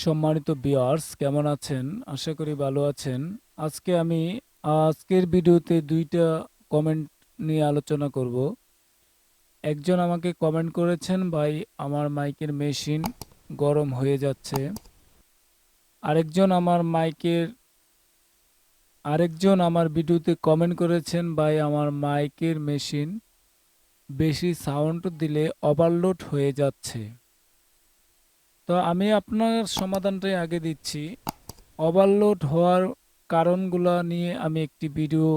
সম্মানিত ভিউয়ার্স কেমন আছেন? আশা করি ভালো আছেন। আজকের ভিডিওতে ২ টা কমেন্ট নিয়ে আলোচনা করব। একজন আমাকে কমেন্ট করেছেন, "ভাই আমার মাইকের মেশিন গরম হয়ে যাচ্ছে।" আরেকজন আমার মাইকের আরেকজন আমার ভিডিওতে কমেন্ট করেছেন, "ভাই আমার মাইকের মেশিন বেশি সাউন্ড দিলে ওভারলোড হয়ে যাচ্ছে।" তো আমি আপনার সমাধানটাই আগে দিচ্ছি। ওভারলোড হওয়ার কারণগুলো নিয়ে আমি একটি ভিডিও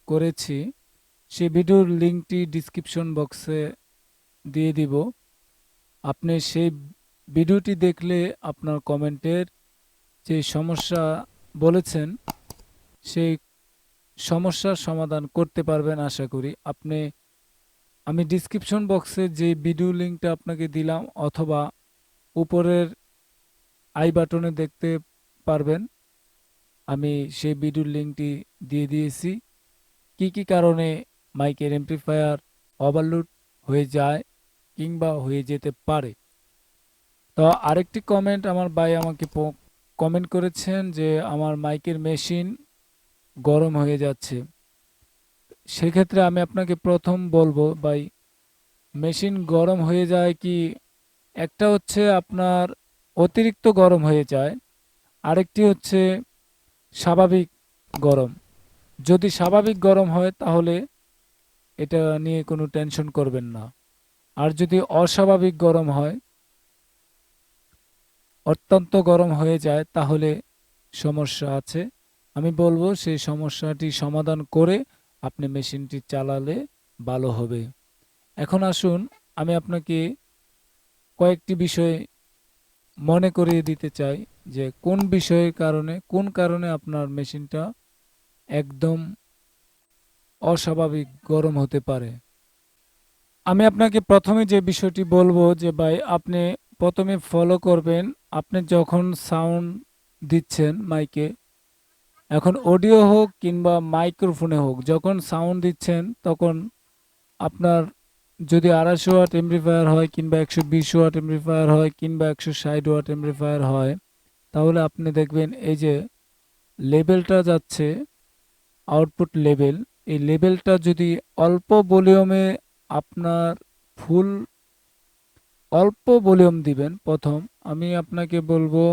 করেছি। সেই ভিডিওর লিঙ্কটি ডিসক্রিপশন বক্সে দিয়ে দিব। আপনি সেই ভিডিওটি দেখলে আপনার কমেন্টের যে সমস্যা বলেছেন সেই সমস্যার সমাধান করতে পারবেন আশা করি। আমি ডিসক্রিপশন বক্সে যে ভিডিও লিঙ্কটা আপনাকে দিলাম অথবা উপরের আই বাটনে দেখতে পারবেন। আমি সেই ভিডিওর লিঙ্কটি দিয়ে দিয়েছি। কি কারণে মাইকের অ্যামপ্লিফায়ার ওভারলোড হয়ে যায় কিংবা হয়ে যেতে পারে। তো আরেকটি কমেন্ট আমার ভাই আমাকে কমেন্ট করেছেন যে আমার মাইকের মেশিন গরম হয়ে যাচ্ছে। সেক্ষেত্রে আমি আপনাকে প্রথম বলবো ভাই, মেশিন গরম হয়ে যায় কি, একটা হচ্ছে আপনার অতিরিক্ত গরম হয়ে যায়, আরেকটি হচ্ছে স্বাভাবিক গরম। যদি স্বাভাবিক গরম হয় তাহলে এটা নিয়ে কোনো টেনশন করবেন না। আর যদি অস্বাভাবিক গরম হয়, অত্যন্ত গরম হয়ে যায়, তাহলে সমস্যা আছে। আমি বলবো সেই সমস্যাটি সমাধান করে আপনি মেশিনটি চালালে ভালো হবে। এখন আসুন আমি আপনাকে কয়েকটি বিষয় মনে করিয়ে দিতে চাই যে কোন কারণে আপনার মেশিনটা একদম অস্বাভাবিক গরম হতে পারে। আমি আপনাকে প্রথমে যে বিষয়টি বলবো যে ভাই, আপনি প্রথমে ফলো করবেন, আপনি যখন সাউন্ড দিচ্ছেন মাইকে, এখন অডিও হোক কিংবা মাইক্রোফোনে হোক, যখন সাউন্ড দিচ্ছেন তখন আপনার যদি 250 ওয়াট এমপ্লিফায়ার হয় কিংবা 120 ওয়াট এমপ্লিফায়ার হয় কিংবা 160 ওয়াট এমপ্লিফায়ার হয়, তাহলে আপনি দেখবেন এই যে লেভেলটা যাচ্ছে, আউটপুট লেভেল, এই লেভেলটা যদি অল্প ভলিউমে আপনার ফুল অল্প ভলিউম দিবেন প্রথম। আমি আপনাকে বলবো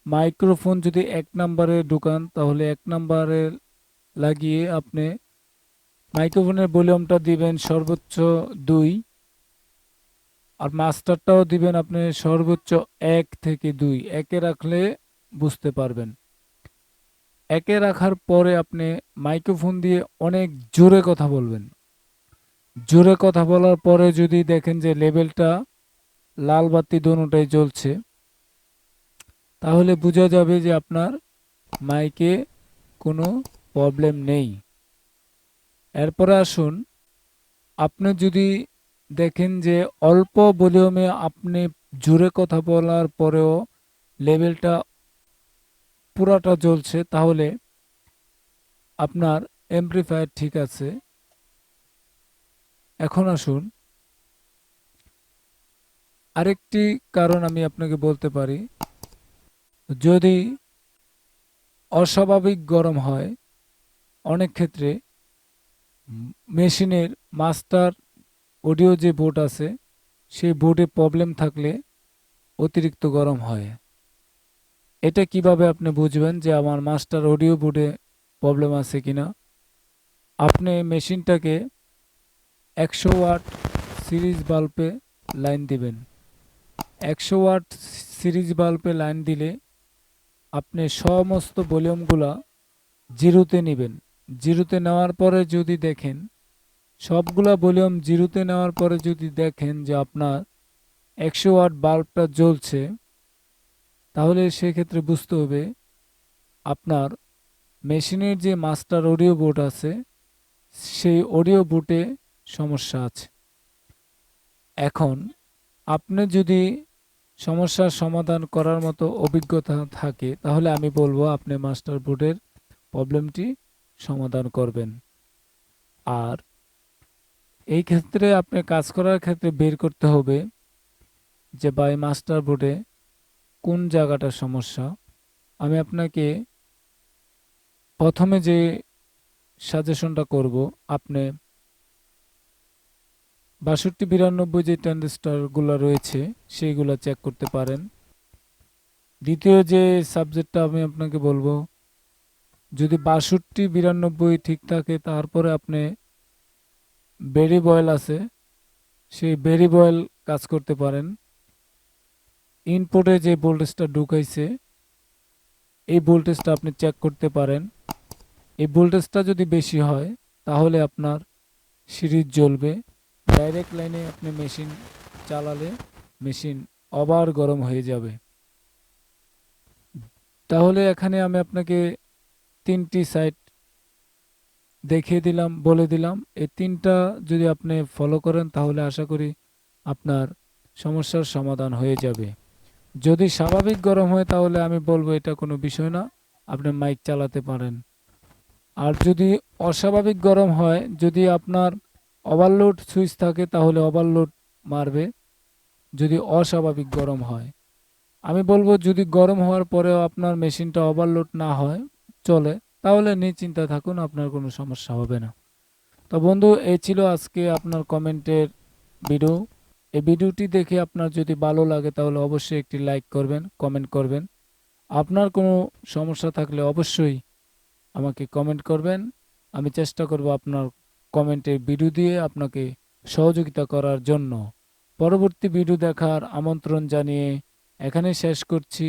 মাইক্রোফোন যদি 1 নম্বরে ঢুকান তাহলে 1 নম্বরে লাগিয়ে আপনি মাইক্রোফোনের ভলিউমটা দিবেন সর্বোচ্চ 2, আর মাস্টারটাও দিবেন আপনি সর্বোচ্চ 1 থেকে 2, একে রাখলে বুঝতে পারবেন। একে রাখার পরে আপনি মাইক্রোফোন দিয়ে অনেক জোরে কথা বলবেন। জোরে কথা বলার পরে যদি দেখেন যে লেভেলটা লাল বাতি দোনোটাই জ্বলছে, তাহলে বোঝা যাবে যে আপনার মাইকে কোনো প্রবলেম নেই। এরপরে আসুন, আপনি যদি দেখেন যে অল্প ভলিউমে আপনি জোরে কথা বলার পরেও লেভেলটা পুরাটা জ্বলছে, তাহলে আপনার অ্যামপ্লিফায়ার ঠিক আছে। এখন আসুন, আরেকটি কারণ আমি আপনাকে বলতে পারি, যদি অস্বাভাবিক গরম হয়, অনেক ক্ষেত্রে মেশিনের মাস্টার অডিও যে বোর্ড আছে সেই বোর্ডে প্রবলেম থাকলে অতিরিক্ত গরম হয়। এটা কিভাবে আপনি বুঝবেন যে আমার মাস্টার অডিও বোর্ডে প্রবলেম আছে কিনা? আপনি মেশিনটাকে 100 ওয়াট সিরিজ বাল্বে লাইন দিবেন। 100 ওয়াট সিরিজ বাল্বে লাইন দিলে আপনি সমস্ত ভলিউমগুলা জিরোতে নেবেন। জিরোতে নেওয়ার পরে যদি দেখেন, সবগুলা ভলিউম জিরোতে নেওয়ার পরে যদি দেখেন যে আপনার 100 ওয়াট বাল্বটা জ্বলছে, তাহলে সেক্ষেত্রে বুঝতে হবে আপনার মেশিনের যে মাস্টার অডিও বোর্ড আছে সেই অডিও বোর্ডে সমস্যা আছে। এখন আপনি যদি সমস্যার সমাধান করার মতো অভিজ্ঞতা থাকে, তাহলে আমি বলবো আপনি মাস্টার বোর্ডের প্রবলেমটি সমাধান করবেন। আর এই ক্ষেত্রে আপনি কাজ করার ক্ষেত্রে বের করতে হবে যে ভাই মাস্টার বোর্ডে কোন জায়গাটা সমস্যা। আমি আপনাকে প্রথমে যে সাজেশনটা করব, আপনি 6292 যে ট্রানজিস্টরগুলো রয়েছে সেইগুলো চেক করতে পারেন। দ্বিতীয় যে সাবজেক্টটা আমি আপনাকে বলবো, যদি 6292 ঠিক থাকে তারপরে আপনি বেরি বয়েল আছে, সেই বেরি বয়েল কাজ করতে পারেন। ইনপুটে যে ভোল্টেজটা ঢুকাইছে এই ভোল্টেজটা আপনি চেক করতে পারেন। এই ভোল্টেজটা যদি বেশি হয় তাহলে আপনার সিরিজ জ্বলবে। ডাইরেক্ট লাইনে আপনি মেশিন চালালে মেশিন আবার গরম হয়ে যাবে। তাহলে এখানে আমি আপনাকে 3টি সাইট দেখিয়ে দিলাম, বলে দিলাম। এই 3টা যদি আপনি ফলো করেন তাহলে আশা করি আপনার সমস্যার সমাধান হয়ে যাবে। যদি স্বাভাবিক গরম হয় তাহলে আমি বলবো এটা কোনো বিষয় না, আপনি মাইক চালাতে পারেন। আর যদি অস্বাভাবিক গরম হয়, যদি আপনার ওভারলোড সুইচ থাকে তাহলে ওভারলোড মারবে। যদি অস্বাভাবিক গরম হয়, আমি বলবো যদি গরম হওয়ার পরেও আপনার মেশিনটা ওভারলোড না হয়, চলে, তাহলে নিশ্চিন্তায় থাকুন, আপনার কোনো সমস্যা হবে না। তো বন্ধু, এই ছিল আজকে আপনার কমেন্টের ভিডিও। এই ভিডিওটি দেখে আপনার যদি ভালো লাগে তাহলে অবশ্যই একটি লাইক করবেন, কমেন্ট করবেন। আপনার কোনো সমস্যা থাকলে অবশ্যই আমাকে কমেন্ট করবেন। আমি চেষ্টা করব আপনার কমেন্টের ভিডিও দিয়ে আপনাকে সহযোগিতা করার জন্য। পরবর্তী ভিডিও দেখার আমন্ত্রণ জানিয়ে এখানে শেষ করছি।